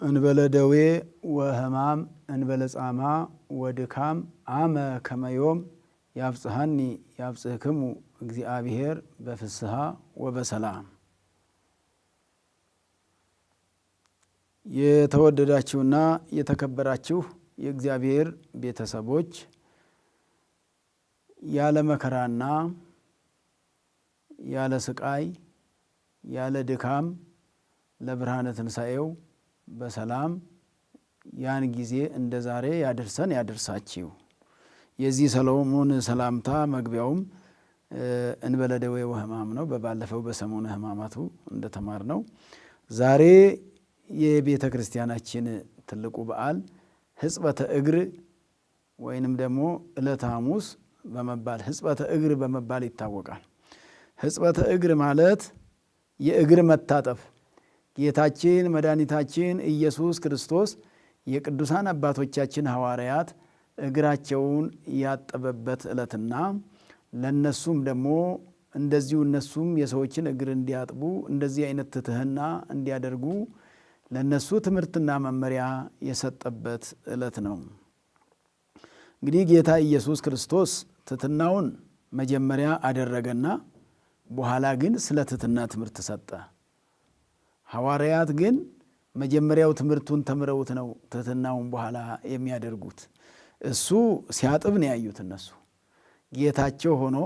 እንበለ ደዌ ወህማም እንበለ ጻማ ወድካም አመ ከመዮም ያብጽሐኒ ያብጽሕክሙ እግዚአብሔር በፍስሐ ወበሰላም። የተወደዳችሁና የተከበራችሁ የእግዚአብሔር ቤተሰቦች ያለ መከራና ያለ ስቃይ ያለ ድካም ለብርሃነ ትንሣኤው በሰላም ያን ጊዜ እንደ ዛሬ ያደርሰን ያደርሳችሁ። የዚህ ሰሎሞን ሰላምታ መግቢያውም እንበለ ደዌ ወህማም ነው። በባለፈው በሰሙነ ሕማማቱ እንደተማርነው ዛሬ የቤተ ክርስቲያናችን ትልቁ በዓል ሕጽበተ እግር ወይንም ደግሞ ዕለተ ሐሙስ በመባል ሕጽበተ እግር በመባል ይታወቃል። ሕጽበተ እግር ማለት የእግር መታጠብ ጌታችን መድኃኒታችን ኢየሱስ ክርስቶስ የቅዱሳን አባቶቻችን ሐዋርያት እግራቸውን ያጠበበት ዕለትና ለነሱም ደግሞ እንደዚሁ እነሱም የሰዎችን እግር እንዲያጥቡ እንደዚህ አይነት ትሕትና እንዲያደርጉ ለነሱ ትምህርትና መመሪያ የሰጠበት ዕለት ነው። እንግዲህ ጌታ ኢየሱስ ክርስቶስ ትሕትናውን መጀመሪያ አደረገና በኋላ ግን ስለ ትሕትና ትምህርት ሰጠ። ሐዋርያት ግን መጀመሪያው ትምህርቱን ተምረውት ነው ትሕትናውን በኋላ የሚያደርጉት። እሱ ሲያጥብ ነው ያዩት እነሱ ጌታቸው ሆኖ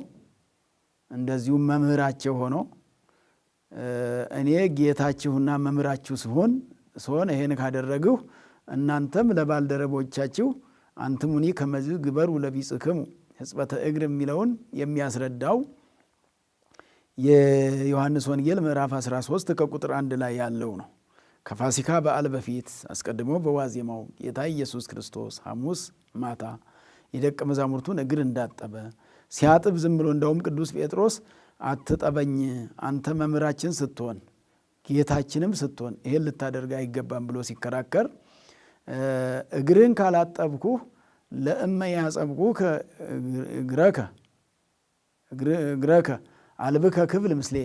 እንደዚሁም መምህራቸው ሆኖ እኔ ጌታችሁና መምህራችሁ ስሆን ይሄን ካደረግሁ እናንተም ለባልደረቦቻችሁ አንትሙኒ ከመዝ ግበሩ ለቢጽክሙ ሕጽበተ እግር የሚለውን የሚያስረዳው የዮሐንስ ወንጌል ምዕራፍ 13 ከቁጥር 1 ላይ ያለው ነው። ከፋሲካ በዓል በፊት አስቀድሞ በዋዜማው ጌታ ኢየሱስ ክርስቶስ ሐሙስ ማታ የደቀ መዛሙርቱን እግር እንዳጠበ ሲያጥብ ዝም ብሎ እንደውም ቅዱስ ጴጥሮስ አትጠበኝ አንተ መምህራችን ስትሆን ጌታችንም ስትሆን ይሄን ልታደርግ አይገባም ብሎ ሲከራከር እግርን ካላጠብኩህ ለእመ ያጸብኩከ እግረከ አልብከ ክብል ምስሌ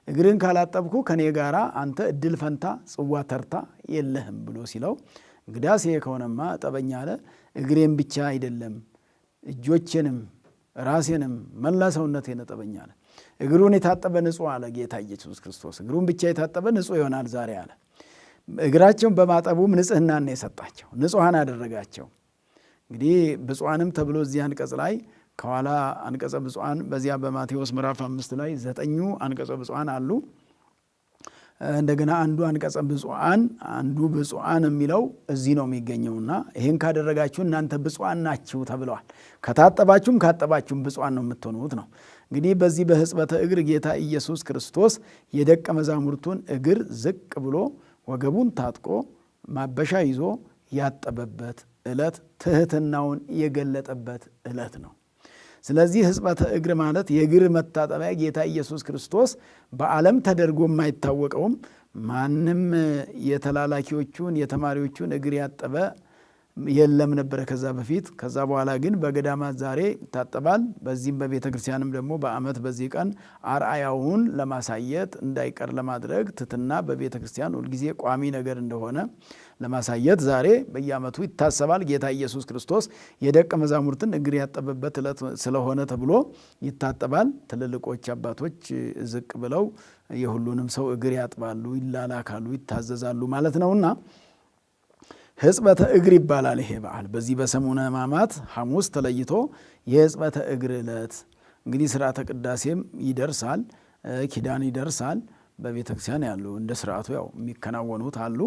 እግርን ካላጠብኩ ከኔ ጋራ አንተ እድል ፈንታ ጽዋ ተርታ የለህም ብሎ ሲለው እንግዲያስ ይሄ ከሆነማ ጠበኛ አለ። እግሬን ብቻ አይደለም እጆቼንም ራሴንም መላ ሰውነቴን ጠበኛ አለ። እግሩን የታጠበ ንጹሕ አለ ጌታ ኢየሱስ ክርስቶስ። እግሩን ብቻ የታጠበ ንጹሕ ይሆናል ዛሬ አለ። እግራቸውን በማጠቡም ንጽሕናን ነው የሰጣቸው፣ ንጹሐን አደረጋቸው። እንግዲህ ብፁዓንም ተብሎ እዚህ አንቀጽ ላይ ከኋላ አንቀጸ ብፁዓን በዚያ በማቴዎስ ምዕራፍ 5 ላይ 9 አንቀጸ ብፁዓን አሉ። እንደገና አንዱ አንቀጸ ብፁዓን የሚለው እዚህ ነው የሚገኘውና ይህን ካደረጋችሁ እናንተ ብፁዓን ናችሁ ተብለዋል። ከታጠባችሁም ካጠባችሁም ብፁዓን ነው የምትሆኑት ነው። እንግዲህ በዚህ በሕጽበተ እግር ጌታ ኢየሱስ ክርስቶስ የደቀ መዛሙርቱን እግር ዝቅ ብሎ ወገቡን ታጥቆ ማበሻ ይዞ ያጠበበት ዕለት ትሕትናውን የገለጠበት ዕለት ነው። ስለዚህ ሕጽበተ እግር ማለት የእግር መታጠቢያ ጌታ ኢየሱስ ክርስቶስ በዓለም ተደርጎ የማይታወቀውም ማንም የተላላኪዎቹን የተማሪዎቹን እግር ያጠበ የለም ነበረ ከዛ በፊት። ከዛ በኋላ ግን በገዳማት ዛሬ ይታጠባል። በዚህም በቤተ ክርስቲያንም ደግሞ በዓመት በዚህ ቀን አርአያውን ለማሳየት እንዳይቀር ለማድረግ ትሕትና በቤተ ክርስቲያን ሁልጊዜ ቋሚ ነገር እንደሆነ ለማሳየት ዛሬ በየዓመቱ ይታሰባል። ጌታ ኢየሱስ ክርስቶስ የደቀ መዛሙርትን እግር ያጠበበት ዕለት ስለሆነ ተብሎ ይታጠባል። ትልልቆች አባቶች ዝቅ ብለው የሁሉንም ሰው እግር ያጥባሉ፣ ይላላካሉ፣ ይታዘዛሉ ማለት ነውና ሕጽበተ እግር ይባላል ይሄ በዓል። በዚህ በሰሙነ ሕማማት ሐሙስ ተለይቶ የሕጽበተ እግር ዕለት እንግዲህ ስርዓተ ቅዳሴም ይደርሳል፣ ኪዳን ይደርሳል። በቤተ ክርስቲያን ያሉ እንደ ስርዓቱ ያው የሚከናወኑት አሉ።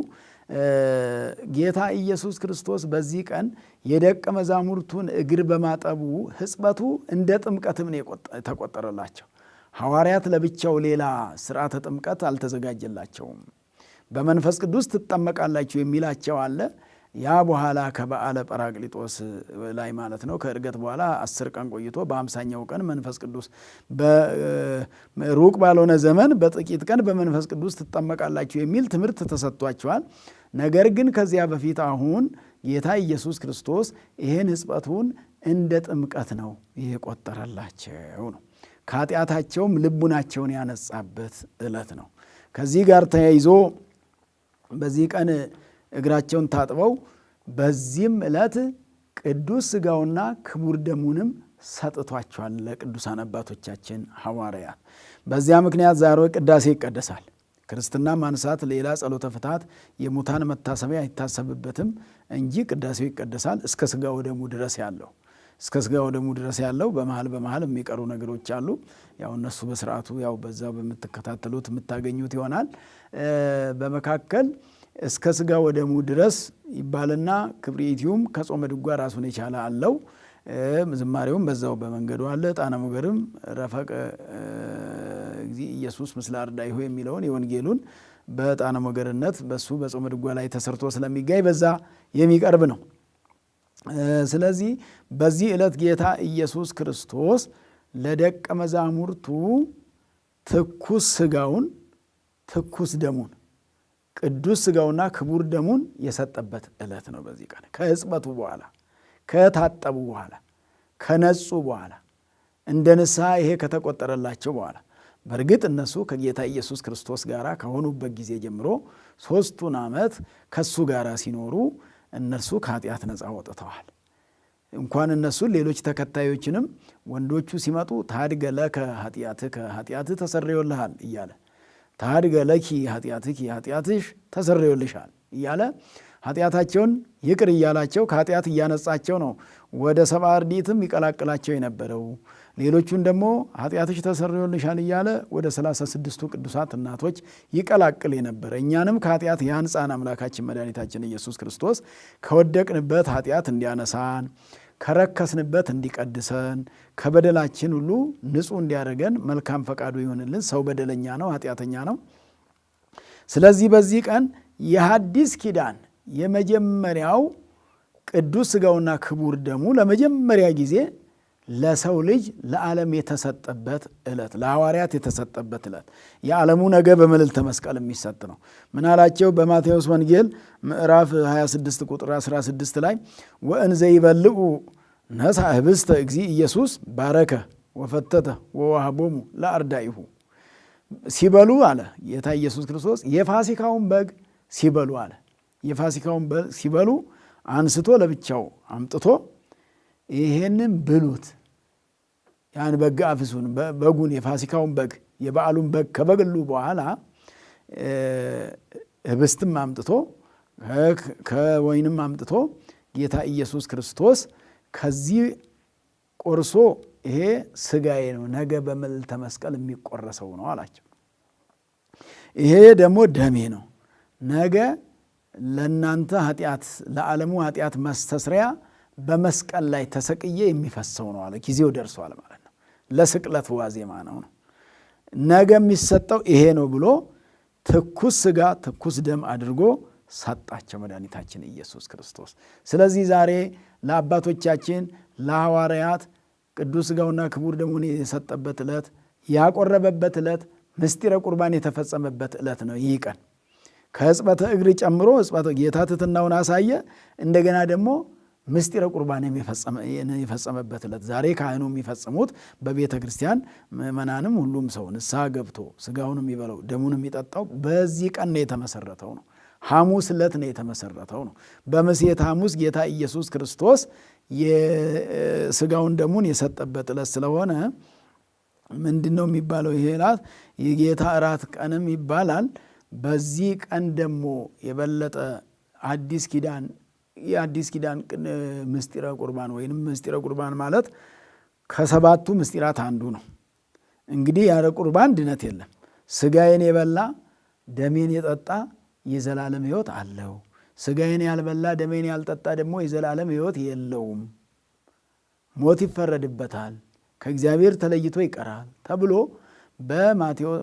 ጌታ ኢየሱስ ክርስቶስ በዚህ ቀን የደቀ መዛሙርቱን እግር በማጠቡ ሕጽበቱ እንደ ጥምቀትም ነው የተቆጠረላቸው። ሐዋርያት ለብቻው ሌላ ስርዓተ ጥምቀት አልተዘጋጀላቸውም። በመንፈስ ቅዱስ ትጠመቃላችሁ የሚላቸው አለ። ያ በኋላ ከበዓለ ጰራቅሊጦስ ላይ ማለት ነው ከዕርገት በኋላ 10 ቀን ቆይቶ በ50ኛው ቀን መንፈስ ቅዱስ ሩቅ ባልሆነ ዘመን በጥቂት ቀን በመንፈስ ቅዱስ ትጠመቃላችሁ የሚል ትምህርት ተሰጥቷቸዋል። ነገር ግን ከዚያ በፊት አሁን ጌታ ኢየሱስ ክርስቶስ ይህን ሕጽበቱን እንደ ጥምቀት ነው የቆጠረላቸው ነው። ከኃጢአታቸውም ልቡናቸውን ያነጻበት ዕለት ነው። ከዚህ ጋር ተያይዞ በዚህ ቀን እግራቸውን ታጥበው በዚህም ዕለት ቅዱስ ሥጋውና ክቡር ደሙንም ሰጥቷቸዋል ለቅዱሳን አባቶቻችን ሐዋርያት። በዚያ ምክንያት ዛሬ ቅዳሴ ይቀደሳል። ክርስትና ማንሳት፣ ሌላ ጸሎተ ፍትሐት፣ የሙታን መታሰቢያ አይታሰብበትም እንጂ ቅዳሴው ይቀደሳል። እስከ ሥጋ ወደሙ ድረስ ያለው በመሃል የሚቀሩ ነገሮች አሉ። ያው እነሱ በስርዓቱ ያው በዛው በምትከታተሉት የምታገኙት ይሆናል። በመካከል እስከ ሥጋ ወደሙ ድረስ ይባልና ክብሪቲውም ከጾመ ድጓ ራሱን የቻለ አለው። ዝማሬውም በዛው በመንገዱ አለ። ዕጣነ ሞገርም ረፈቀ እግዚእ ኢየሱስ ምስለ አርዳኢሁ የሚለውን የወንጌሉን በዕጣነ ሞገርነት በሱ በጾመ ድጓ ላይ ተሰርቶ ስለሚገኝ በዛ የሚቀርብ ነው። ስለዚህ በዚህ ዕለት ጌታ ኢየሱስ ክርስቶስ ለደቀ መዛሙርቱ ትኩስ ሥጋውን ትኩስ ደሙን ቅዱስ ሥጋውና ክቡር ደሙን የሰጠበት ዕለት ነው። በዚህ ቀን ከሕጽበቱ በኋላ ከታጠቡ በኋላ ከነጹ በኋላ እንደ ንስሐ ይሄ ከተቆጠረላቸው በኋላ በእርግጥ እነሱ ከጌታ ኢየሱስ ክርስቶስ ጋር ከሆኑበት ጊዜ ጀምሮ 3ቱን ዓመት ከሱ ጋር ሲኖሩ እነርሱ ከኃጢአት ነፃ ወጥተዋል። እንኳን እነሱን ሌሎች ተከታዮችንም ወንዶቹ ሲመጡ ታድገ ለከ ኃጢአትህ ተሰርዮልሃል እያለ ታድገ ለኪ ኃጢአትሽ ተሰርዮልሻል እያለ ኃጢአታቸውን ይቅር እያላቸው ከኃጢአት እያነጻቸው ነው ወደ 70 አርድእትም ይቀላቅላቸው የነበረው። ሌሎቹን ደግሞ ኃጢአትሽ ተሰርዮልሻል እያለ ወደ 36ቱ ቅዱሳት እናቶች ይቀላቅል የነበረ። እኛንም ከኃጢአት ያንጻን አምላካችን መድኃኒታችን ኢየሱስ ክርስቶስ ከወደቅንበት ኃጢአት እንዲያነሳን፣ ከረከስንበት እንዲቀድሰን፣ ከበደላችን ሁሉ ንጹሕ እንዲያደርገን መልካም ፈቃዱ ይሆንልን። ሰው በደለኛ ነው፣ ኃጢአተኛ ነው። ስለዚህ በዚህ ቀን የሐዲስ ኪዳን የመጀመሪያው ቅዱስ ሥጋውና ክቡር ደሙ ለመጀመሪያ ጊዜ ለሰው ልጅ ለዓለም የተሰጠበት ዕለት፣ ለሐዋርያት የተሰጠበት ዕለት የዓለሙ ነገ በመልዕልተ መስቀል የሚሰጥ ነው። ምን አላቸው? በማቴዎስ ወንጌል ምዕራፍ 26 ቁጥር 16 ላይ ወእንዘ ይበልዑ ነሣ ኅብስተ እግዚእ ኢየሱስ ባረከ ወፈተተ ወወሀቦሙ ለአርዳኢሁ። ሲበሉ አለ ጌታ ኢየሱስ ክርስቶስ የፋሲካውን በግ ሲበሉ አለ የፋሲካውን በግ ሲበሉ አንስቶ ለብቻው አምጥቶ ይሄንን ብሉት፣ ያን በግ አፍሱን፣ በጉን የፋሲካውን በግ የበዓሉን በግ ከበሉ በኋላ ኅብስትም አምጥቶ ከወይንም አምጥቶ ጌታ ኢየሱስ ክርስቶስ ከዚህ ቆርሶ ይሄ ሥጋዬ ነው፣ ነገ በመልዕልተ መስቀል የሚቆረሰው ነው አላቸው። ይሄ ደግሞ ደሜ ነው፣ ነገ ለእናንተ ኃጢአት ለዓለሙ ኃጢአት ማስተስሪያ በመስቀል ላይ ተሰቅዬ የሚፈሰው ነው አለ። ጊዜው ደርሷል ማለት ነው። ለስቅለት ዋዜማ ነው። ነገ የሚሰጠው ይሄ ነው ብሎ ትኩስ ሥጋ ትኩስ ደም አድርጎ ሰጣቸው መድኃኒታችን ኢየሱስ ክርስቶስ። ስለዚህ ዛሬ ለአባቶቻችን ለሐዋርያት ቅዱስ ሥጋውና ክቡር ደሙን የሰጠበት ዕለት፣ ያቆረበበት ዕለት፣ ምስጢረ ቁርባን የተፈጸመበት ዕለት ነው። ይህ ቀን ከሕጽበተ እግር ጨምሮ ጌታ ትሕትናውን አሳየ። እንደገና ደግሞ ምስጢረ ቁርባን የፈጸመበት ዕለት ዛሬ ካህኑ የሚፈጽሙት በቤተ ክርስቲያን ምእመናንም ሁሉም ሰው ንስሐ ገብቶ ሥጋውን የሚበላው ደሙን የሚጠጣው በዚህ ቀን ነው የተመሰረተው ነው። ሐሙስ ዕለት ነው የተመሰረተው ነው። በምሴተ ሐሙስ ጌታ ኢየሱስ ክርስቶስ የሥጋውን ደሙን የሰጠበት ዕለት ስለሆነ ምንድን ነው የሚባለው? ይሄ ዕለት የጌታ እራት ቀንም ይባላል። በዚህ ቀን ደግሞ የበለጠ የአዲስ ኪዳን ምስጢረ ቁርባን ወይም ምስጢረ ቁርባን ማለት ከ7ቱ ምስጢራት አንዱ ነው። እንግዲህ ያለ ቁርባን ድነት የለም። ሥጋዬን የበላ ደሜን የጠጣ የዘላለም ሕይወት አለው፣ ሥጋዬን ያልበላ ደሜን ያልጠጣ ደግሞ የዘላለም ሕይወት የለውም፣ ሞት ይፈረድበታል፣ ከእግዚአብሔር ተለይቶ ይቀራል ተብሎ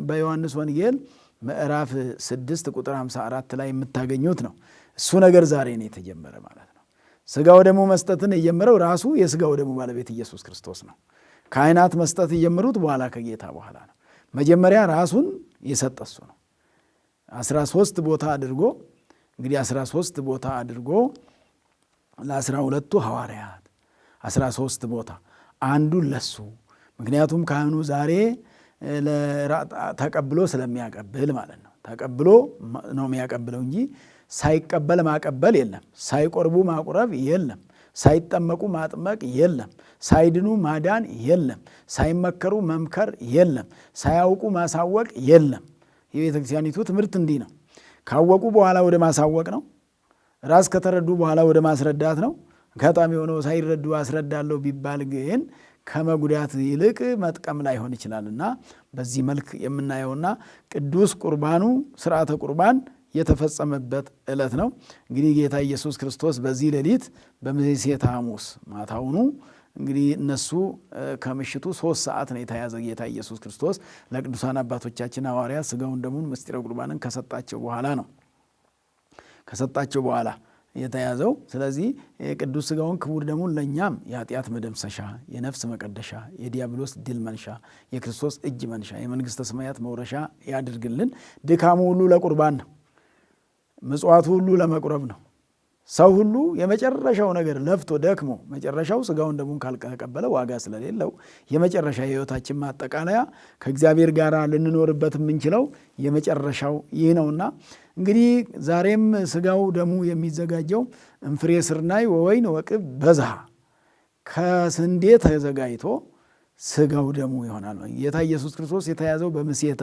በዮሐንስ ወንጌል ምዕራፍ 6 ቁጥር 54 ላይ የምታገኙት ነው። እሱ ነገር ዛሬ ነው የተጀመረ ማለት ነው። ሥጋው ደግሞ መስጠትን የጀመረው ራሱ የሥጋው ደግሞ ባለቤት ኢየሱስ ክርስቶስ ነው። ካህናት መስጠት የጀመሩት በኋላ ከጌታ በኋላ ነው። መጀመሪያ ራሱን የሰጠ እሱ ነው። 13 ቦታ አድርጎ እንግዲህ 13 ቦታ አድርጎ ለ12ቱ ሐዋርያት 13 ቦታ አንዱን ለሱ። ምክንያቱም ካህኑ ዛሬ ተቀብሎ ስለሚያቀብል ማለት ነው። ተቀብሎ ነው የሚያቀብለው እንጂ ሳይቀበል ማቀበል የለም፣ ሳይቆርቡ ማቁረብ የለም፣ ሳይጠመቁ ማጥመቅ የለም፣ ሳይድኑ ማዳን የለም፣ ሳይመከሩ መምከር የለም፣ ሳያውቁ ማሳወቅ የለም። የቤተ ክርስቲያኒቱ ትምህርት እንዲህ ነው። ካወቁ በኋላ ወደ ማሳወቅ ነው። ራስ ከተረዱ በኋላ ወደ ማስረዳት ነው። አጋጣሚ ሆነው ሳይረዱ አስረዳለሁ ቢባል ግን ከመጉዳት ይልቅ መጥቀም ላይሆን ይችላልና በዚህ መልክ የምናየውና ቅዱስ ቁርባኑ ስርዓተ ቁርባን የተፈጸመበት ዕለት ነው። እንግዲህ ጌታ ኢየሱስ ክርስቶስ በዚህ ሌሊት በምሴተ ሐሙስ ማታውኑ እንግዲህ እነሱ ከምሽቱ 3 ሰዓት ነው የተያዘ ጌታ ኢየሱስ ክርስቶስ ለቅዱሳን አባቶቻችን ሐዋርያት ሥጋውን ደሙን ምስጢረ ቁርባንን ከሰጣቸው በኋላ የተያዘው። ስለዚህ የቅዱስ ሥጋውን ክቡር ደሙን ለእኛም የኃጢአት መደምሰሻ፣ የነፍስ መቀደሻ፣ የዲያብሎስ ድል መንሻ፣ የክርስቶስ እጅ መንሻ፣ የመንግሥተ ሰማያት መውረሻ ያድርግልን። ድካሙ ሁሉ ለቁርባን ነው። ምጽዋቱ ሁሉ ለመቁረብ ነው። ሰው ሁሉ የመጨረሻው ነገር ለፍቶ ደክሞ መጨረሻው ሥጋውን ደሙን ካልተቀበለ ዋጋ ስለሌለው የመጨረሻ የሕይወታችን ማጠቃለያ ከእግዚአብሔር ጋር ልንኖርበት የምንችለው የመጨረሻው ይህ ነውና እንግዲህ ዛሬም ሥጋው ደሙ የሚዘጋጀው እምፍሬ ስርናይ ወወይን ወቅብ በዝሃ ከስንዴ ተዘጋጅቶ ሥጋው ደሙ ይሆናል። ጌታ ኢየሱስ ክርስቶስ የተያዘው በምሴተ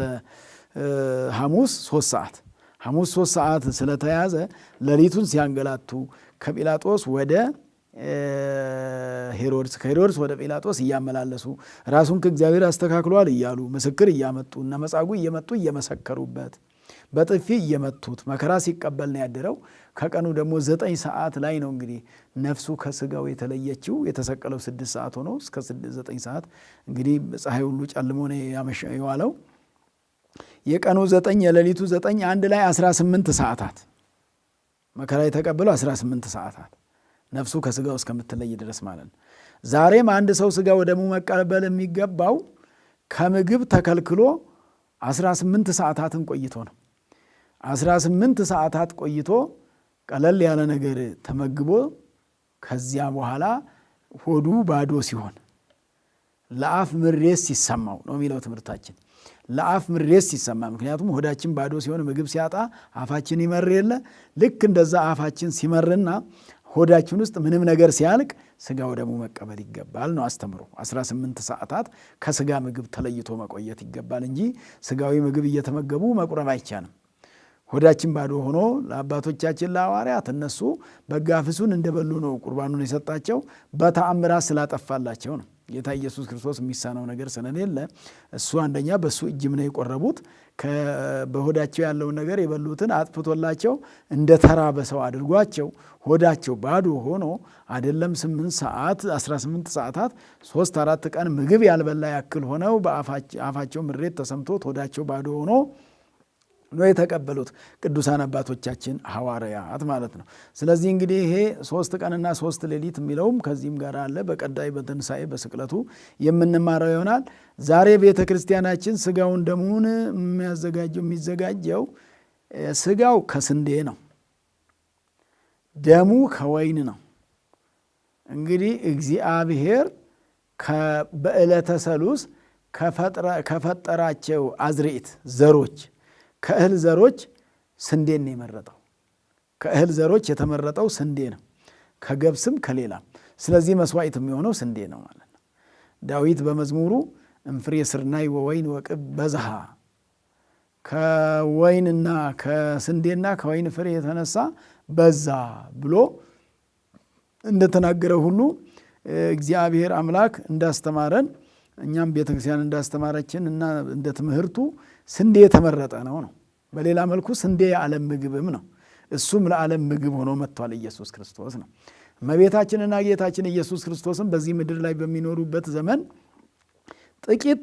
ሐሙስ 3 ሰዓት ሐሙስ 3 ሰዓት ስለተያዘ ሌሊቱን ሲያንገላቱ ከጲላጦስ ወደ ሄሮድስ ከሄሮድስ ወደ ጲላጦስ እያመላለሱ ራሱን ከእግዚአብሔር አስተካክሏል እያሉ ምስክር እያመጡ እነ መጻጉዕ እየመጡ እየመሰከሩበት በጥፊ እየመቱት መከራ ሲቀበል ነው ያደረው። ከቀኑ ደግሞ 9 ሰዓት ላይ ነው እንግዲህ ነፍሱ ከሥጋው የተለየችው። የተሰቀለው 6 ሰዓት ሆኖ እስከ 9 ሰዓት እንግዲህ ፀሐይ ሁሉ ጨልሞ ነው የዋለው። የቀኑ 9 የሌሊቱ 9 አንድ ላይ 18 ሰዓታት መከራ የተቀበለው 18 ሰዓታት ነፍሱ ከሥጋው እስከምትለይ ድረስ ማለት ነው። ዛሬም አንድ ሰው ሥጋ ወደሙ መቀበል የሚገባው ከምግብ ተከልክሎ 18 ሰዓታትን ቆይቶ ነው። 18 ሰዓታት ቆይቶ ቀለል ያለ ነገር ተመግቦ ከዚያ በኋላ ሆዱ ባዶ ሲሆን ለአፍ ምሬት ሲሰማው ነው የሚለው ትምህርታችን። ለአፍ ምሬት ሲሰማ፣ ምክንያቱም ሆዳችን ባዶ ሲሆን ምግብ ሲያጣ አፋችን ይመር የለ ልክ እንደዛ አፋችን ሲመርና ሆዳችን ውስጥ ምንም ነገር ሲያልቅ ሥጋው ደሙ መቀበል ይገባል ነው አስተምሮ። 18 ሰዓታት ከሥጋ ምግብ ተለይቶ መቆየት ይገባል እንጂ ሥጋዊ ምግብ እየተመገቡ መቁረብ አይቻልም። ሆዳችን ባዶ ሆኖ ለአባቶቻችን ለሐዋርያት እነሱ በጋፍሱን እንደበሉ ነው ቁርባኑን የሰጣቸው፣ በተአምራት ስላጠፋላቸው ነው። ጌታ ኢየሱስ ክርስቶስ የሚሳነው ነገር ስለሌለ እሱ አንደኛ በእሱ እጅም ነው የቆረቡት። በሆዳቸው ያለውን ነገር የበሉትን አጥፍቶላቸው እንደ ተራበ ሰው አድርጓቸው ሆዳቸው ባዶ ሆኖ አይደለም 8 ሰዓት 18 ሰዓታት 3-4 ቀን ምግብ ያልበላ ያክል ሆነው በአፋቸው ምሬት ተሰምቶት ሆዳቸው ባዶ ሆኖ ነው የተቀበሉት ቅዱሳን አባቶቻችን ሐዋርያት ማለት ነው። ስለዚህ እንግዲህ ይሄ 3 ቀንና 3 ሌሊት የሚለውም ከዚህም ጋር አለ። በቀጣይ በትንሣኤ በስቅለቱ የምንማረው ይሆናል። ዛሬ ቤተ ክርስቲያናችን ሥጋውን ደሙን የሚዘጋጀው ሥጋው ከስንዴ ነው፣ ደሙ ከወይን ነው። እንግዲህ እግዚአብሔር በዕለተ ሰሉስ ከፈጠራቸው አዝርዕት ዘሮች ከእህል ዘሮች ስንዴን ነው የመረጠው። ከእህል ዘሮች የተመረጠው ስንዴ ነው፣ ከገብስም ከሌላም። ስለዚህ መስዋዕት የሚሆነው ስንዴ ነው ማለት ነው። ዳዊት በመዝሙሩ እምፍሬ ስርናይ ወወይን ወቅብ በዝሃ ከወይንና ከስንዴና ከወይን ፍሬ የተነሳ በዛ ብሎ እንደተናገረ ሁሉ እግዚአብሔር አምላክ እንዳስተማረን እኛም ቤተክርስቲያን እንዳስተማረችን እና እንደ ትምህርቱ ስንዴ የተመረጠ ነው። በሌላ መልኩ ስንዴ የዓለም ምግብም ነው። እሱም ለዓለም ምግብ ሆኖ መጥቷል። ኢየሱስ ክርስቶስ ነው። እመቤታችንና ጌታችን ኢየሱስ ክርስቶስም በዚህ ምድር ላይ በሚኖሩበት ዘመን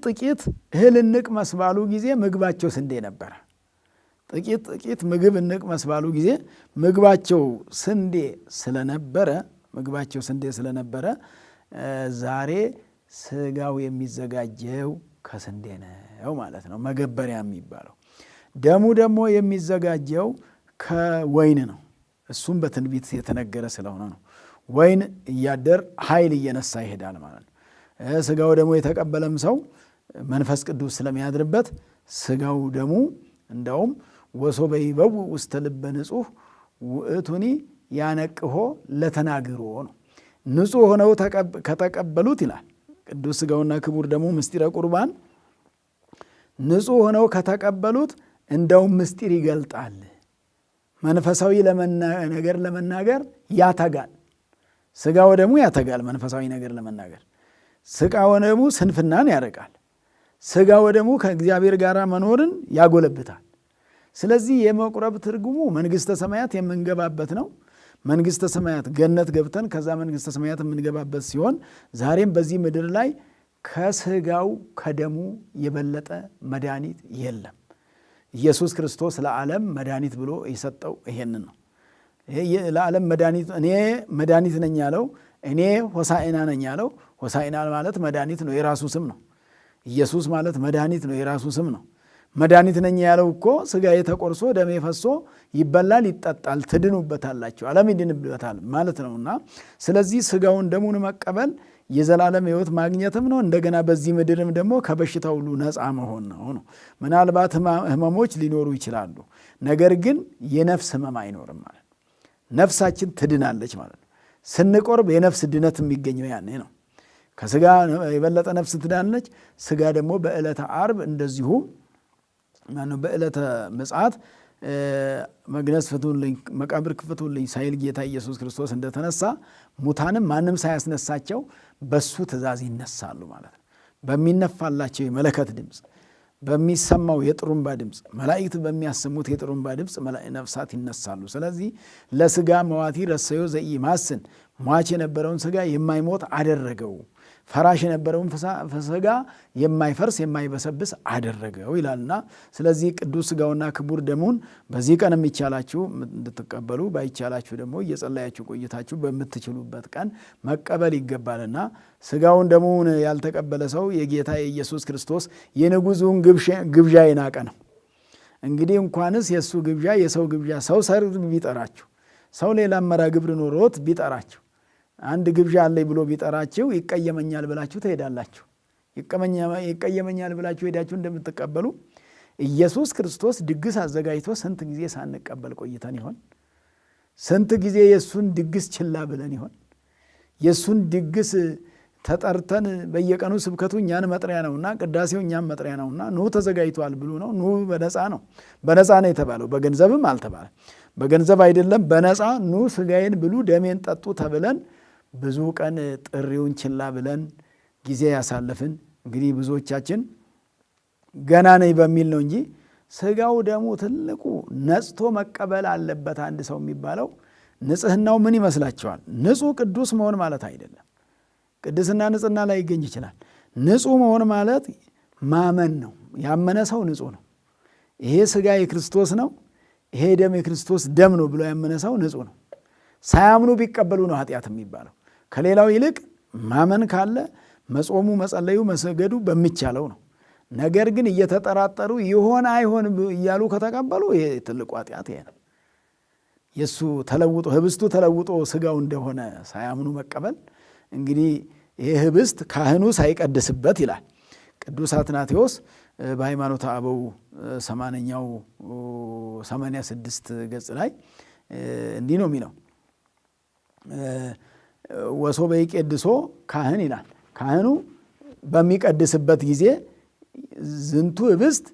ጥቂት እህል እንቅ መስባሉ ጊዜ ምግባቸው ስንዴ ነበረ። ጥቂት ምግብ እንቅ መስባሉ ጊዜ ምግባቸው ስንዴ ስለነበረ ዛሬ ሥጋው የሚዘጋጀው ከስንዴ ነው ማለት ነው። መገበሪያ የሚባለው ደሙ ደግሞ የሚዘጋጀው ከወይን ነው። እሱም በትንቢት የተነገረ ስለሆነ ነው። ወይን እያደር ኃይል እየነሳ ይሄዳል ማለት ነው። ሥጋው ደግሞ የተቀበለም ሰው መንፈስ ቅዱስ ስለሚያድርበት ሥጋው ደሙ እንደውም ወሶበ ይበው ውስተ ልበ ንጹሕ ውእቱኒ ያነቅሆ ለተናግሮ ነው። ንጹሕ ሆነው ከተቀበሉት ይላል ቅዱስ ሥጋውና ክቡር ደሙ ምስጢረ ቁርባን ንጹሕ ሆነው ከተቀበሉት እንደውም ምስጢር ይገልጣል። መንፈሳዊ ነገር ለመናገር ያተጋል። ሥጋ ወደሙ ያተጋል መንፈሳዊ ነገር ለመናገር። ሥጋ ወደሙ ስንፍናን ያርቃል። ሥጋ ወደሙ ከእግዚአብሔር ጋር መኖርን ያጎለብታል። ስለዚህ የመቁረብ ትርጉሙ መንግሥተ ሰማያት የምንገባበት ነው። መንግሥተ ሰማያት ገነት ገብተን ከዛ መንግሥተ ሰማያት የምንገባበት ሲሆን ዛሬም በዚህ ምድር ላይ ከሥጋው ከደሙ የበለጠ መድኃኒት የለም። ኢየሱስ ክርስቶስ ለዓለም መድኃኒት ብሎ የሰጠው ይሄንን ነው። ለዓለም መድኃኒት እኔ መድኃኒት ነኝ ያለው እኔ ሆሳዕና ነኝ ያለው ሆሳዕና ማለት መድኃኒት ነው፣ የራሱ ስም ነው። ኢየሱስ ማለት መድኃኒት ነው፣ የራሱ ስም ነው። መድኃኒት ነኝ ያለው እኮ ሥጋዬ ተቆርሶ ደሜ ፈሶ ይበላል ይጠጣል ትድኑበታላችሁ ዓለም ይድንበታል ማለት ነውና ስለዚህ ሥጋውን ደሙን መቀበል የዘላለም ሕይወት ማግኘትም ነው። እንደገና በዚህ ምድርም ደግሞ ከበሽታ ሁሉ ነፃ መሆን ነው። ምናልባት ህመሞች ሊኖሩ ይችላሉ፣ ነገር ግን የነፍስ ህመም አይኖርም ማለት ነው። ነፍሳችን ትድናለች ማለት ነው። ስንቆርብ የነፍስ ድነት የሚገኘው ያኔ ነው። ከሥጋ የበለጠ ነፍስ ትድናለች። ሥጋ ደግሞ በዕለተ ዓርብ እንደዚሁ በዕለተ ምጽአት መግነዝ ፍቱልኝ መቃብር ክፈቱልኝ ሳይል ጌታ ኢየሱስ ክርስቶስ እንደተነሳ ሙታንም ማንም ሳያስነሳቸው በሱ ትእዛዝ ይነሳሉ ማለት ነው። በሚነፋላቸው የመለከት ድምፅ፣ በሚሰማው የጥሩምባ ድምፅ፣ መላእክት በሚያሰሙት የጥሩምባ ድምፅ ነፍሳት ይነሳሉ። ስለዚህ ለሥጋ መዋቲ ረሰዮ ዘኢማስን ሟች የነበረውን ሥጋ የማይሞት አደረገው፣ ፈራሽ የነበረውን ሥጋ የማይፈርስ የማይበሰብስ አደረገው ይላልና ስለዚህ ቅዱስ ሥጋውና ክቡር ደሙን በዚህ ቀን የሚቻላችሁ እንድትቀበሉ ባይቻላችሁ ደግሞ እየጸለያችሁ ቆይታችሁ በምትችሉበት ቀን መቀበል ይገባልና ሥጋውን ደሙን ያልተቀበለ ሰው የጌታ የኢየሱስ ክርስቶስ የንጉሡን ግብዣ የናቀ ነው። እንግዲህ እንኳንስ የእሱ ግብዣ የሰው ግብዣ ሰው ሰርግ ቢጠራችሁ ሰው ሌላ መራ ግብር ኖሮት ቢጠራችሁ አንድ ግብዣ አለኝ ብሎ ቢጠራችሁ ይቀየመኛል ብላችሁ ትሄዳላችሁ። ይቀየመኛል ብላችሁ ሄዳችሁ እንደምትቀበሉ ኢየሱስ ክርስቶስ ድግስ አዘጋጅቶ ስንት ጊዜ ሳንቀበል ቆይተን ይሆን? ስንት ጊዜ የእሱን ድግስ ችላ ብለን ይሆን? የእሱን ድግስ ተጠርተን በየቀኑ ስብከቱ እኛን መጥሪያ ነውና ቅዳሴው እኛን መጥሪያ ነውና ኑ ተዘጋጅቷል ብሉ ነው። ኑ በነፃ ነው። በነፃ ነው የተባለው፣ በገንዘብም አልተባለ። በገንዘብ አይደለም፣ በነፃ ኑ ሥጋዬን ብሉ ደሜን ጠጡ ተብለን ብዙ ቀን ጥሪውን ችላ ብለን ጊዜ ያሳለፍን እንግዲህ ብዙዎቻችን ገና ነኝ በሚል ነው እንጂ ሥጋው ደሙ ትልቁ ነጽቶ መቀበል አለበት። አንድ ሰው የሚባለው ንጽህናው ምን ይመስላችኋል? ንጹሕ ቅዱስ መሆን ማለት አይደለም። ቅድስና ንጽህና ላይ ይገኝ ይችላል። ንጹሕ መሆን ማለት ማመን ነው። ያመነ ሰው ንጹሕ ነው። ይሄ ሥጋ የክርስቶስ ነው፣ ይሄ ደም የክርስቶስ ደም ነው ብሎ ያመነ ሰው ንጹሕ ነው። ሳያምኑ ቢቀበሉ ነው ኃጢአት የሚባለው። ከሌላው ይልቅ ማመን ካለ መጾሙ፣ መጸለዩ፣ መሰገዱ በሚቻለው ነው። ነገር ግን እየተጠራጠሩ ይሆን አይሆን እያሉ ከተቀበሉ ይሄ ትልቁ ኃጢአት ይሄ ነው። የእሱ ተለውጦ ህብስቱ ተለውጦ ሥጋው እንደሆነ ሳያምኑ መቀበል እንግዲህ ይህ ህብስት ካህኑ ሳይቀድስበት ይላል ቅዱስ አትናቴዎስ በሃይማኖተ አበው 86 ገጽ ላይ እንዲህ ነው የሚለው ወሶበ ይቄድሶ ካህን ይላል። ካህኑ በሚቀድስበት ጊዜ ዝንቱ ህብስት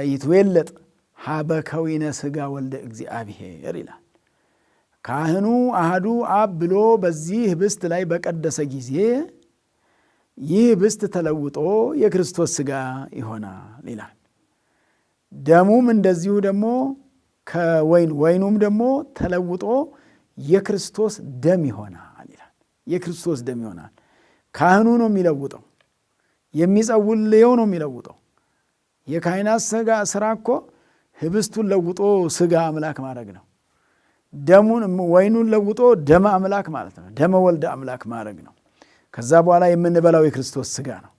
ይትዌለጥ ሀበ ከዊነ ሥጋ ወልደ እግዚአብሔር ይላል። ካህኑ አሃዱ አብ ብሎ በዚህ ህብስት ላይ በቀደሰ ጊዜ ይህ ህብስት ተለውጦ የክርስቶስ ሥጋ ይሆናል ይላል። ደሙም እንደዚሁ ደግሞ ወይኑም ደግሞ ተለውጦ የክርስቶስ ደም ይሆናል ይላል። የክርስቶስ ደም ይሆናል። ካህኑ ነው የሚለውጠው፣ የሚጸውልየው ነው የሚለውጠው። የካህናት ሥራ እኮ ህብስቱን ለውጦ ሥጋ አምላክ ማድረግ ነው። ወይኑን ለውጦ ደመ አምላክ ማለት ነው። ደመ ወልደ አምላክ ማድረግ ነው። ከዛ በኋላ የምንበላው የክርስቶስ ሥጋ ነው።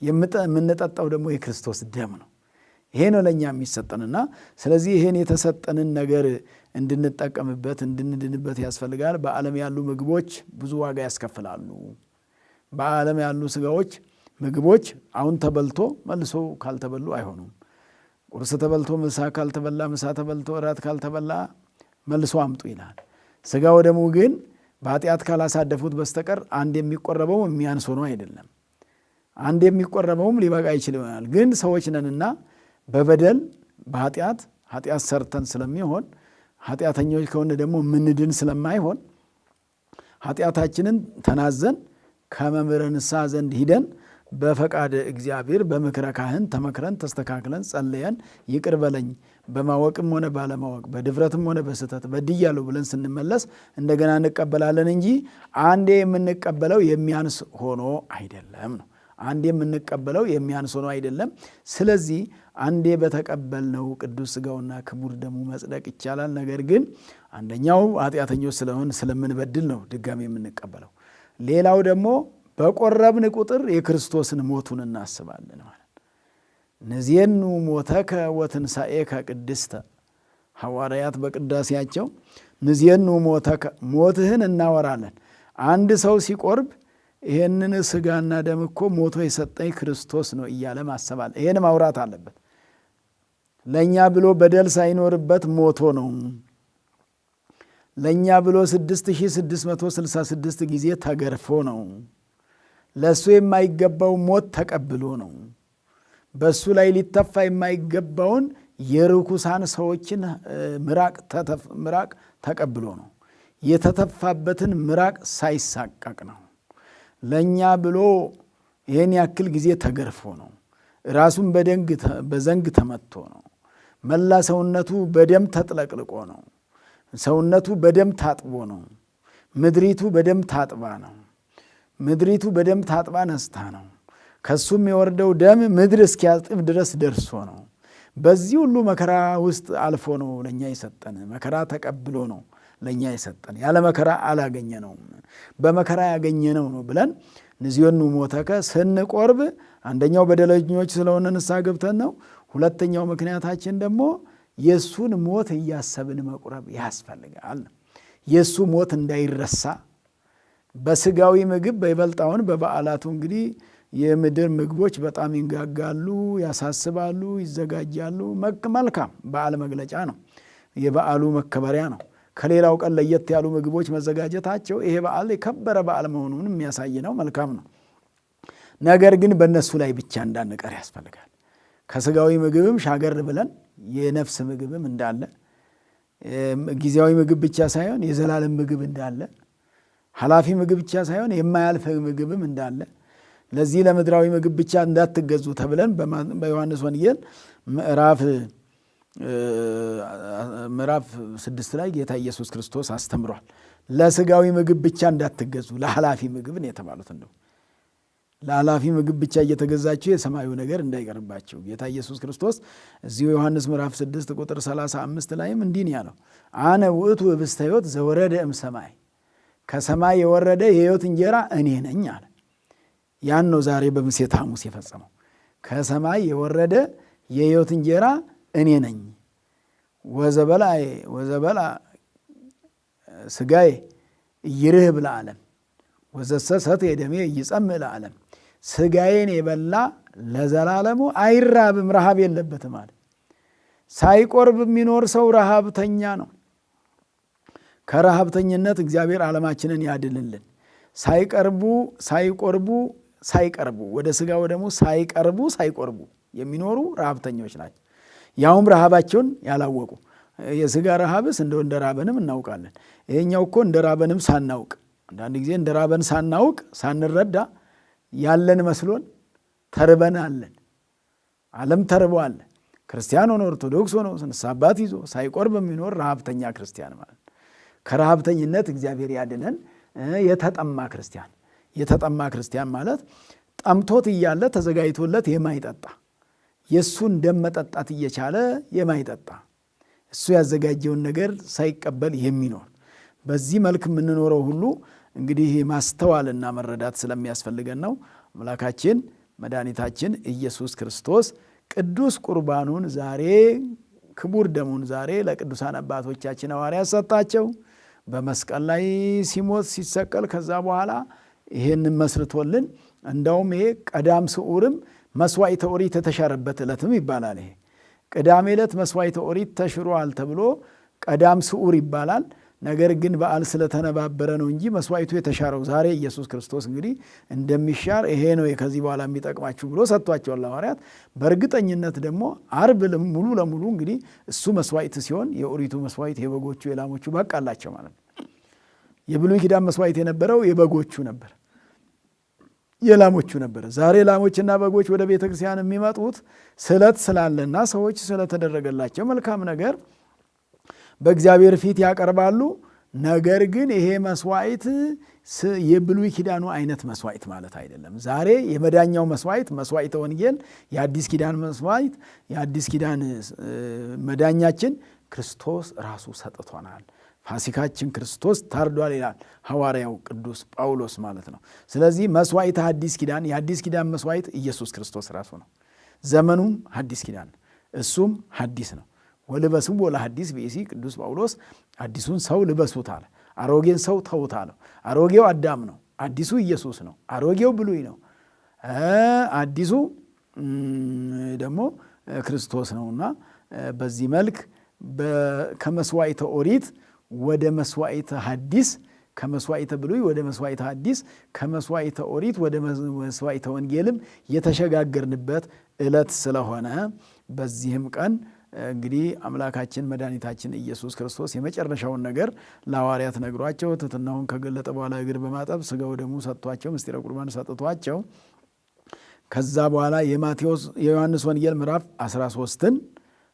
የምንጠጣው ደግሞ የክርስቶስ ደም ነው። ይሄ ነው ለእኛ የሚሰጠንና ስለዚህ ይሄን የተሰጠንን ነገር እንድንጠቀምበት እንድንድንበት ያስፈልጋል። በዓለም ያሉ ምግቦች ብዙ ዋጋ ያስከፍላሉ። በዓለም ያሉ ምግቦች አሁን ተበልቶ መልሶ ካልተበሉ አይሆኑም። ቁርስ ተበልቶ ምሳ ካልተበላ፣ ምሳ ተበልቶ እራት ካልተበላ መልሶ አምጡ ይላል። ሥጋ ወደሙ ግን በኃጢአት ካላሳደፉት በስተቀር አንድ የሚቆረበው የሚያንስ ሆኖ አይደለም። አንድ የሚቆረበውም ሊበቃ ይችል ይሆናል። ግን ሰዎች ነንና በበደል በኃጢአት ሰርተን ስለሚሆን ኃጢአተኞች ከሆነ ደግሞ ምንድን ስለማይሆን ኃጢአታችንን ተናዘን ከመምህረ ንስሐ ዘንድ ሂደን በፈቃድ እግዚአብሔር በምክረ ካህን ተመክረን ተስተካክለን ጸልየን ይቅር በለኝ በማወቅም ሆነ ባለማወቅ በድፍረትም ሆነ በስህተት በድያለሁ ብለን ስንመለስ እንደገና እንቀበላለን እንጂ አንዴ የምንቀበለው የሚያንስ ሆኖ አይደለም ነው። አንዴ የምንቀበለው የሚያንስ ሆኖ አይደለም። ስለዚህ አንዴ በተቀበልነው ቅዱስ ሥጋውና ክቡር ደሙ መጽደቅ ይቻላል። ነገር ግን አንደኛው ኃጢአተኞች ስለሆን ስለምንበድል ነው ድጋሚ የምንቀበለው። ሌላው ደግሞ በቆረብን ቁጥር የክርስቶስን ሞቱን እናስባለን ማለት ንዜኑ ሞተከ ወትንሣኤከ ቅድስተ ሐዋርያት በቅዳሴያቸው ንዜኑ ሞተከ ሞትህን እናወራለን። አንድ ሰው ሲቆርብ ይህንን ሥጋና ደም እኮ ሞቶ የሰጠኝ ክርስቶስ ነው እያለ ማሰባል ይህን ማውራት አለበት። ለእኛ ብሎ በደል ሳይኖርበት ሞቶ ነው። ለእኛ ብሎ 6666 ጊዜ ተገርፎ ነው። ለእሱ የማይገባው ሞት ተቀብሎ ነው። በእሱ ላይ ሊተፋ የማይገባውን የርኩሳን ሰዎችን ምራቅ ተቀብሎ ነው። የተተፋበትን ምራቅ ሳይሳቀቅ ነው። ለእኛ ብሎ ይህን ያክል ጊዜ ተገርፎ ነው። ራሱን በዘንግ ተመቶ ነው። መላ ሰውነቱ በደም ተጥለቅልቆ ነው። ሰውነቱ በደም ታጥቦ ነው። ምድሪቱ በደም ታጥባ ነው። ምድሪቱ በደም ታጥባ ነስታ ነው። ከሱም የወርደው ደም ምድር እስኪያጥብ ድረስ ደርሶ ነው። በዚህ ሁሉ መከራ ውስጥ አልፎ ነው ለእኛ የሰጠን። መከራ ተቀብሎ ነው ለእኛ የሰጠን። ያለ መከራ አላገኘነውም፣ በመከራ ያገኘነው ነው ብለን ንዜኑ ሞተከ ስንቆርብ አንደኛው በደለኞች ስለሆነ ንስሐ ገብተን ነው። ሁለተኛው ምክንያታችን ደግሞ የእሱን ሞት እያሰብን መቁረብ ያስፈልጋል። የእሱ ሞት እንዳይረሳ በሥጋዊ ምግብ በይበልጣውን በበዓላቱ እንግዲህ የምድር ምግቦች በጣም ይንጋጋሉ፣ ያሳስባሉ፣ ይዘጋጃሉ። መልካም በዓል መግለጫ ነው፣ የበዓሉ መከበሪያ ነው። ከሌላው ቀን ለየት ያሉ ምግቦች መዘጋጀታቸው ይሄ በዓል የከበረ በዓል መሆኑን የሚያሳይ ነው። መልካም ነው። ነገር ግን በእነሱ ላይ ብቻ እንዳንቀር ያስፈልጋል። ከሥጋዊ ምግብም ሻገር ብለን የነፍስ ምግብም እንዳለ፣ ጊዜያዊ ምግብ ብቻ ሳይሆን የዘላለም ምግብ እንዳለ፣ ኃላፊ ምግብ ብቻ ሳይሆን የማያልፍ ምግብም እንዳለ፣ ለዚህ ለምድራዊ ምግብ ብቻ እንዳትገዙ ተብለን በዮሐንስ ወንጌል ምዕራፍ 6 ላይ ጌታ ኢየሱስ ክርስቶስ አስተምሯል። ለሥጋዊ ምግብ ብቻ እንዳትገዙ ለኃላፊ ምግብ ነው የተባሉት። እንደው ለኃላፊ ምግብ ብቻ እየተገዛችሁ የሰማዩ ነገር እንዳይቀርባችሁ ጌታ ኢየሱስ ክርስቶስ እዚሁ ዮሐንስ ምዕራፍ 6 ቁጥር 35 ላይም እንዲህ ነው ያለው፣ አነ ውእቱ ኅብስተ ሕይወት ዘወረደ እምሰማይ፣ ከሰማይ የወረደ የሕይወት እንጀራ እኔ ነኝ አለ። ያን ነው ዛሬ በምሴተ ሐሙስ የፈጸመው። ከሰማይ የወረደ የሕይወት እንጀራ እኔ ነኝ። ወዘበላ ሥጋዬ ኢይርህብ ለዓለም ወዘሰ ሰትየ ደሜ ኢይጸምዕ ለዓለም። ሥጋዬን የበላ ለዘላለሙ አይራብም፣ ረሃብ የለበትም አለ። ሳይቆርብ የሚኖር ሰው ረሃብተኛ ነው። ከረሃብተኝነት እግዚአብሔር ዓለማችንን ያድልልን። ሳይቀርቡ ወደ ሥጋ ወደሙ ሳይቆርቡ የሚኖሩ ረሃብተኞች ናቸው። ያውም ረሃባቸውን ያላወቁ። የሥጋ ረሃብስ እንደ ራበንም እናውቃለን። ይሄኛው እኮ እንደ ራበንም ሳናውቅ፣ አንዳንድ ጊዜ እንደ ራበን ሳናውቅ ሳንረዳ ያለን መስሎን ተርበን አለን። ዓለም ተርቦ አለ። ክርስቲያን ሆኖ ኦርቶዶክስ ሆኖ ንስሐ አባት ይዞ ሳይቆርብ የሚኖር ረሃብተኛ ክርስቲያን ማለት። ከረሃብተኝነት እግዚአብሔር ያድነን። የተጠማ ክርስቲያን ማለት ጠምቶት እያለ ተዘጋጅቶለት የማይጠጣ የእሱን ደም መጠጣት እየቻለ የማይጠጣ እሱ ያዘጋጀውን ነገር ሳይቀበል የሚኖር። በዚህ መልክ የምንኖረው ሁሉ እንግዲህ ማስተዋልና መረዳት ስለሚያስፈልገን ነው። አምላካችን መድኃኒታችን ኢየሱስ ክርስቶስ ቅዱስ ቁርባኑን ዛሬ ክቡር ደሙን ዛሬ ለቅዱሳን አባቶቻችን ሐዋርያት ሰጣቸው። በመስቀል ላይ ሲሞት ሲሰቀል ከዛ በኋላ ይሄንን መስርቶልን፣ እንዳውም ይሄ ቀዳም ስዑርም መስዋዕተ ኦሪት የተሻረበት ዕለትም ይባላል። ይሄ ቅዳሜ ዕለት መስዋዕተ ኦሪት ተሽሯል ተብሎ ቀዳም ስዑር ይባላል። ነገር ግን በዓል ስለተነባበረ ነው እንጂ መስዋዕቱ የተሻረው ዛሬ ኢየሱስ ክርስቶስ እንግዲህ እንደሚሻር ይሄ ነው ከዚህ በኋላ የሚጠቅማችሁ ብሎ ሰጥቷቸዋል ሐዋርያት። በእርግጠኝነት ደግሞ ዓርብ ሙሉ ለሙሉ እንግዲህ እሱ መስዋዕት ሲሆን የኦሪቱ መስዋዕት የበጎቹ የላሞቹ በቃላቸው ማለት ነው። የብሉይ ኪዳን መስዋዕት የነበረው የበጎቹ ነበር፣ የላሞቹ ነበር። ዛሬ ላሞችና በጎች ወደ ቤተ ክርስቲያን የሚመጡት ስለት ስላለና ሰዎች ስለተደረገላቸው መልካም ነገር በእግዚአብሔር ፊት ያቀርባሉ። ነገር ግን ይሄ መስዋዕት የብሉይ ኪዳኑ አይነት መስዋዕት ማለት አይደለም። ዛሬ የመዳኛው መስዋዕት መስዋዕተ ወንጌል፣ የአዲስ ኪዳን መስዋዕት፣ የአዲስ ኪዳን መዳኛችን ክርስቶስ ራሱ ሰጥቶናል። ፋሲካችን ክርስቶስ ታርዷል ይላል ሐዋርያው ቅዱስ ጳውሎስ ማለት ነው። ስለዚህ መስዋዕት አዲስ ኪዳን፣ የአዲስ ኪዳን መስዋዕት ኢየሱስ ክርስቶስ ራሱ ነው። ዘመኑም አዲስ ኪዳን፣ እሱም ሐዲስ ነው። ወልበስዎ ለሐዲስ ብእሲ ቅዱስ ጳውሎስ አዲሱን ሰው ልበሱት አለ። አሮጌን ሰው ተውት አለው። አሮጌው አዳም ነው፣ አዲሱ ኢየሱስ ነው። አሮጌው ብሉይ ነው፣ አዲሱ ደግሞ ክርስቶስ ነውና በዚህ መልክ ከመስዋዕተ ኦሪት ወደ መስዋዕተ ሐዲስ፣ ከመስዋዕተ ብሉይ ወደ መስዋዕተ ሐዲስ፣ ከመስዋዕተ ኦሪት ወደ መስዋዕተ ወንጌልም የተሸጋገርንበት ዕለት ስለሆነ በዚህም ቀን እንግዲህ አምላካችን መድኃኒታችን ኢየሱስ ክርስቶስ የመጨረሻውን ነገር ለሐዋርያት ነግሯቸው ትሕትናውን ከገለጠ በኋላ እግር በማጠብ ሥጋው ደሙ ሰጥቷቸው ምስጢረ ቁርባን ሰጥቷቸው ከዛ በኋላ የዮሐንስ ወንጌል ምዕራፍ 13ን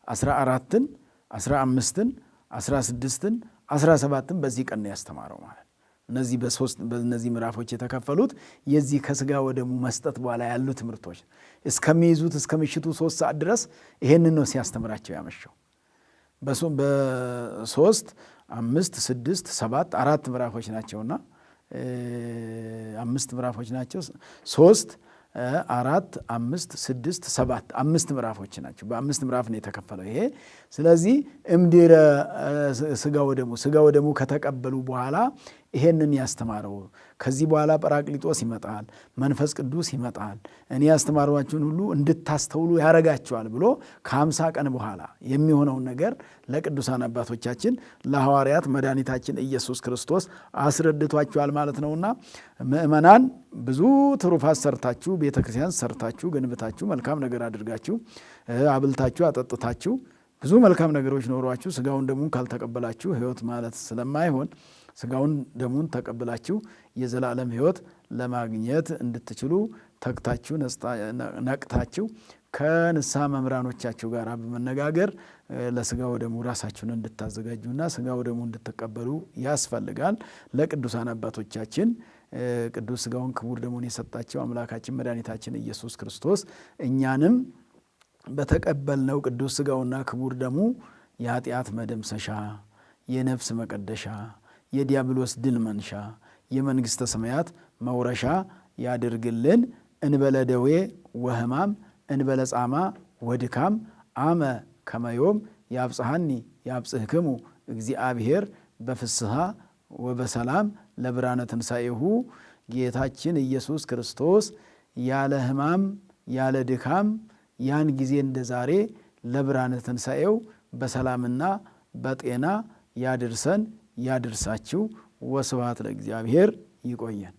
14ን 15ን 16ን 17ን በዚህ ቀን ነው ያስተማረው ማለት። እነዚህ በእነዚህ ምዕራፎች የተከፈሉት የዚህ ከሥጋ ወደሙ መስጠት በኋላ ያሉ ትምህርቶች እስከሚይዙት እስከ ምሽቱ 3 ሰዓት ድረስ ይሄንን ነው ሲያስተምራቸው ያመሸው። በ3 5 6 7 4 ምዕራፎች ናቸውና 5 ምዕራፎች ናቸው። 3 4 5 6 7 5 ምዕራፎች ናቸው። በ5 ምዕራፍ ነው የተከፈለው ይሄ። ስለዚህ እምድኅረ ሥጋ ወደሙ ከተቀበሉ በኋላ ይሄንን ያስተማረው። ከዚህ በኋላ ጰራቅሊጦስ ይመጣል፣ መንፈስ ቅዱስ ይመጣል፣ እኔ ያስተማሯችሁን ሁሉ እንድታስተውሉ ያረጋችኋል ብሎ ከ50 ቀን በኋላ የሚሆነውን ነገር ለቅዱሳን አባቶቻችን ለሐዋርያት መድኃኒታችን ኢየሱስ ክርስቶስ አስረድቷችኋል ማለት ነውና ምእመናን ብዙ ትሩፋት ሰርታችሁ ቤተ ክርስቲያን ሰርታችሁ ገንብታችሁ መልካም ነገር አድርጋችሁ አብልታችሁ አጠጥታችሁ ብዙ መልካም ነገሮች ኖሯችሁ ሥጋውን ደሙን ካልተቀበላችሁ ሕይወት ማለት ስለማይሆን ሥጋውን ደሙን ተቀብላችሁ የዘላለም ሕይወት ለማግኘት እንድትችሉ ተግታችሁ ነቅታችሁ ከንስሐ መምህራኖቻችሁ ጋር በመነጋገር ለሥጋው ደሙ ራሳችሁን እንድታዘጋጁና ሥጋው ደሙ እንድትቀበሉ ያስፈልጋል። ለቅዱሳን አባቶቻችን ቅዱስ ሥጋውን ክቡር ደሙን የሰጣቸው አምላካችን መድኃኒታችን ኢየሱስ ክርስቶስ እኛንም በተቀበልነው ቅዱስ ሥጋውና ክቡር ደሙ የኃጢአት መደምሰሻ፣ የነፍስ መቀደሻ፣ የዲያብሎስ ድል መንሻ፣ የመንግሥተ ሰማያት መውረሻ ያድርግልን። እንበለ ደዌ ወሕማም እንበለ ጻማ ወድካም አመ ከመዮም ያብጽሐኒ ያብጽሕክሙ እግዚአብሔር በፍስሐ ወበሰላም ለብርሃነ ትንሣኤሁ። ጌታችን ኢየሱስ ክርስቶስ ያለ ሕማም ያለ ድካም ያን ጊዜ እንደ ዛሬ ለብርሃነ ትንሣኤው በሰላምና በጤና ያድርሰን ያድርሳችሁ። ወስብሐት ለእግዚአብሔር። ይቆየን።